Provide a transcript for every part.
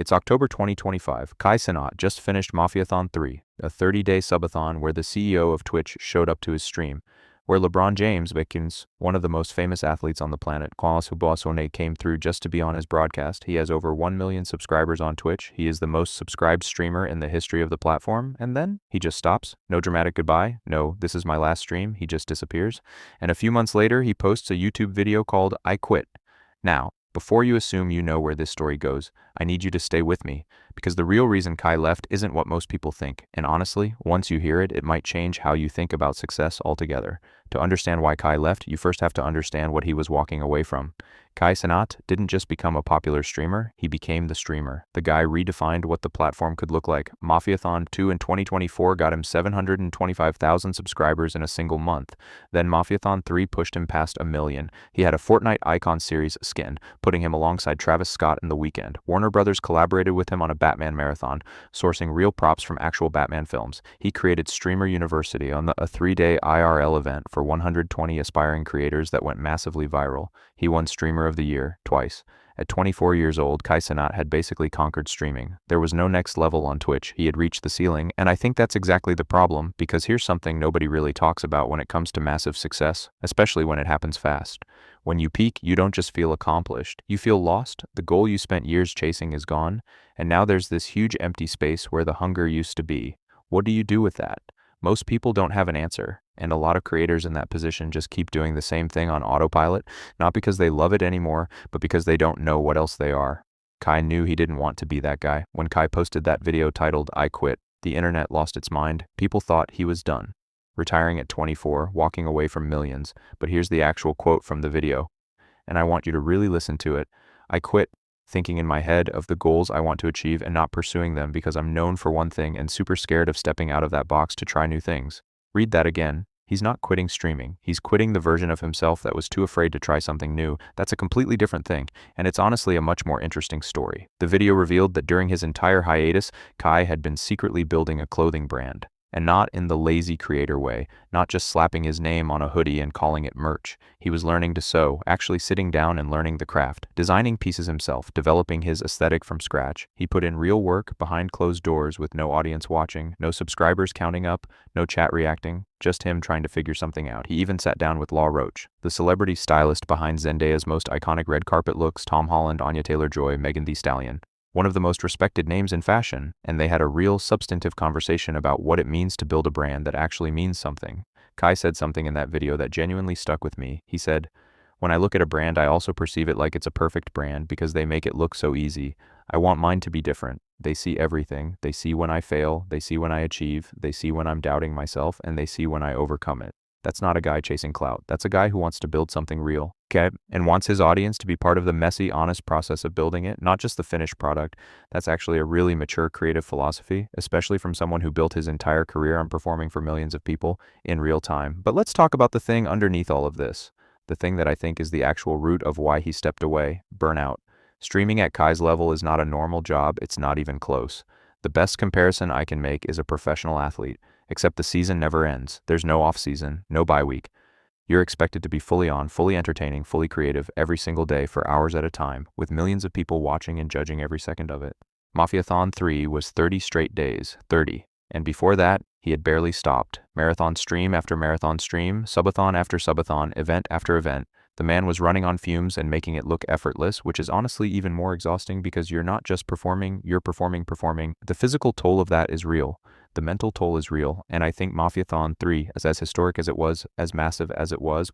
It's October 2025. Kai Cenat just finished Mafiathon 3, a 30-day subathon where the CEO of Twitch showed up to his stream, where LeBron James, one of the most famous athletes on the planet, came through just to be on his broadcast. He has over 1 million subscribers on Twitch. He is the most subscribed streamer in the history of the platform, and then he just stops. No dramatic goodbye. No, this is my last stream. He just disappears. And a few months later, he posts a YouTube video called I Quit. Now, before you assume you know where this story goes, I need you to stay with me, because the real reason Kai left isn't what most people think, and honestly, once you hear it, it might change how you think about success altogether. To understand why Kai left, you first have to understand what he was walking away from. Kai Cenat didn't just become a popular streamer, he became the streamer. The guy redefined what the platform could look like. Mafiathon 2 in 2024 got him 725,000 subscribers in a single month. Then Mafiathon 3 pushed him past 1 million. He had a Fortnite Icon series skin, putting him alongside Travis Scott in The Weeknd. Warner Brothers collaborated with him on a Batman marathon, sourcing real props from actual Batman films. He created Streamer University on a 3-day IRL event for 120 aspiring creators that went massively viral. He won Streamer of the Year twice. At 24 years old, Kai Cenat had basically conquered streaming. There was no next level on Twitch. He had reached the ceiling, and I think that's exactly the problem, because here's something nobody really talks about when it comes to massive success, especially when it happens fast. When you peak, you don't just feel accomplished. You feel lost. The goal you spent years chasing is gone, and now there's this huge empty space where the hunger used to be. What do you do with that? Most people don't have an answer, and a lot of creators in that position just keep doing the same thing on autopilot, not because they love it anymore, but because they don't know what else they are. Kai knew he didn't want to be that guy. When Kai posted that video titled I Quit, the internet lost its mind. People thought he was done, retiring at 24, walking away from millions. But here's the actual quote from the video, and I want you to really listen to it. I quit thinking in my head of the goals I want to achieve and not pursuing them because I'm known for one thing and super scared of stepping out of that box to try new things. Read that again. He's not quitting streaming. He's quitting the version of himself that was too afraid to try something new. That's a completely different thing, and it's honestly a much more interesting story. The video revealed that during his entire hiatus, Kai had been secretly building a clothing brand. And not in the lazy creator way, not just slapping his name on a hoodie and calling it merch. He was learning to sew, actually sitting down and learning the craft, designing pieces himself, developing his aesthetic from scratch. He put in real work behind closed doors with no audience watching, no subscribers counting up, no chat reacting, just him trying to figure something out. He even sat down with Law Roach, the celebrity stylist behind Zendaya's most iconic red carpet looks, Tom Holland, Anya Taylor-Joy, Megan Thee Stallion. One of the most respected names in fashion, and they had a real substantive conversation about what it means to build a brand that actually means something. Kai said something in that video that genuinely stuck with me. He said, "When I look at a brand, I also perceive it like it's a perfect brand because they make it look so easy. I want mine to be different. They see everything. They see when I fail, they see when I achieve, they see when I'm doubting myself, and they see when I overcome it." That's not a guy chasing clout. That's a guy who wants to build something real, okay? And wants his audience to be part of the messy, honest process of building it, not just the finished product. That's actually a really mature creative philosophy, especially from someone who built his entire career on performing for millions of people in real time. But let's talk about the thing underneath all of this. The thing that I think is the actual root of why he stepped away: burnout. Streaming at Kai's level is not a normal job. It's not even close. The best comparison I can make is a professional athlete. Except the season never ends. There's no off-season, no bye week. You're expected to be fully on, fully entertaining, fully creative every single day for hours at a time, with millions of people watching and judging every second of it. Mafiathon 3 was 30 straight days, 30. And before that, he had barely stopped. Marathon stream after marathon stream, subathon after subathon, event after event. The man was running on fumes and making it look effortless, which is honestly even more exhausting because you're not just performing, you're performing. The physical toll of that is real. The mental toll is real, and I think Mafiathon 3, as historic as it was, as massive as it was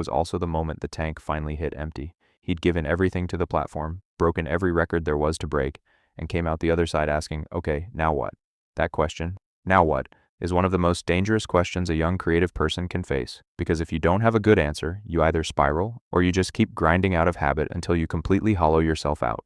also the moment the tank finally hit empty. He'd given everything to the platform, broken every record there was to break, and came out the other side asking, okay, now what? That question, now what, is one of the most dangerous questions a young creative person can face, because if you don't have a good answer, you either spiral, or you just keep grinding out of habit until you completely hollow yourself out.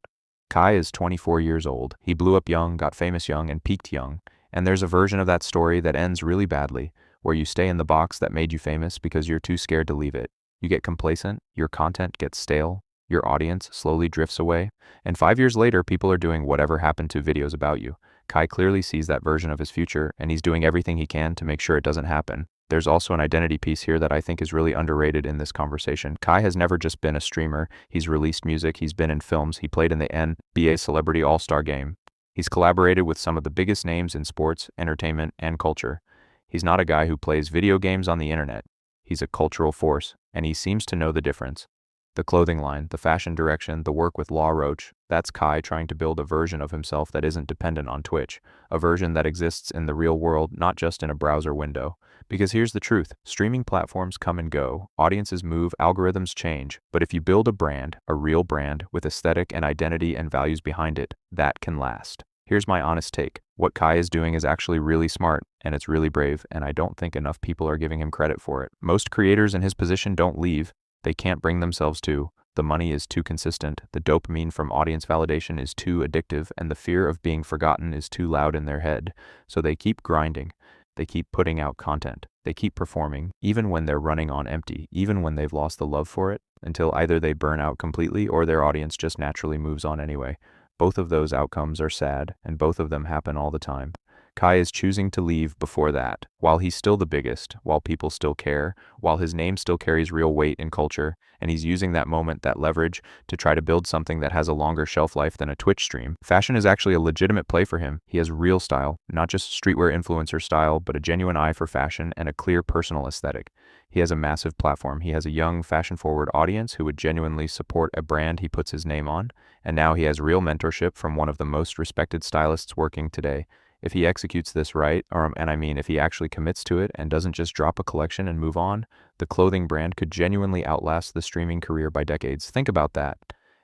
Kai is 24 years old. He blew up young, got famous young, and peaked young. And there's a version of that story that ends really badly, where you stay in the box that made you famous because you're too scared to leave it. You get complacent, your content gets stale, your audience slowly drifts away, and 5 years later, people are doing whatever happened to videos about you. Kai clearly sees that version of his future, and he's doing everything he can to make sure it doesn't happen. There's also an identity piece here that I think is really underrated in this conversation. Kai has never just been a streamer. He's released music, he's been in films, he played in the NBA Celebrity All-Star Game. He's collaborated with some of the biggest names in sports, entertainment, and culture. He's not a guy who plays video games on the internet. He's a cultural force, and he seems to know the difference. The clothing line, the fashion direction, the work with Law Roach, that's Kai trying to build a version of himself that isn't dependent on Twitch, a version that exists in the real world, not just in a browser window. Because here's the truth, streaming platforms come and go, audiences move, algorithms change, but if you build a brand, a real brand, with aesthetic and identity and values behind it, that can last. Here's my honest take. What Kai is doing is actually really smart, and it's really brave, and I don't think enough people are giving him credit for it. Most creators in his position don't leave. They can't bring themselves to. The money is too consistent, the dopamine from audience validation is too addictive, and the fear of being forgotten is too loud in their head. So they keep grinding. They keep putting out content. They keep performing, even when they're running on empty, even when they've lost the love for it, until either they burn out completely or their audience just naturally moves on anyway. Both of those outcomes are sad, and both of them happen all the time. Kai is choosing to leave before that, while he's still the biggest, while people still care, while his name still carries real weight in culture, and he's using that moment, that leverage, to try to build something that has a longer shelf life than a Twitch stream. Fashion is actually a legitimate play for him. He has real style, not just streetwear influencer style, but a genuine eye for fashion and a clear personal aesthetic. He has a massive platform. He has a young, fashion-forward audience who would genuinely support a brand he puts his name on, and now he has real mentorship from one of the most respected stylists working today. If he executes this right, if he actually commits to it and doesn't just drop a collection and move on, the clothing brand could genuinely outlast the streaming career by decades. Think about that.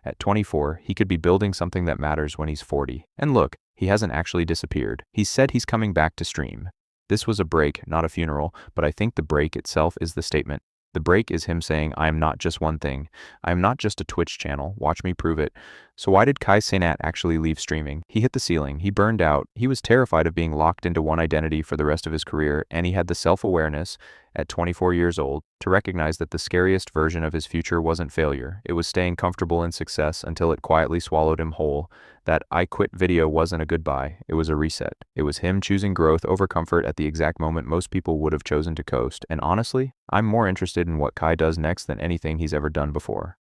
At 24, he could be building something that matters when he's 40. And look, he hasn't actually disappeared. He said he's coming back to stream. This was a break, not a funeral, but I think the break itself is the statement. The break is him saying, I am not just one thing. I am not just a Twitch channel. Watch me prove it. So why did Kai Cenat actually leave streaming? He hit the ceiling. He burned out. He was terrified of being locked into one identity for the rest of his career, and he had the self-awareness at 24 years old to recognize that the scariest version of his future wasn't failure. It was staying comfortable in success until it quietly swallowed him whole. That I quit video wasn't a goodbye. It was a reset. It was him choosing growth over comfort at the exact moment most people would have chosen to coast. And honestly, I'm more interested in what Kai does next than anything he's ever done before.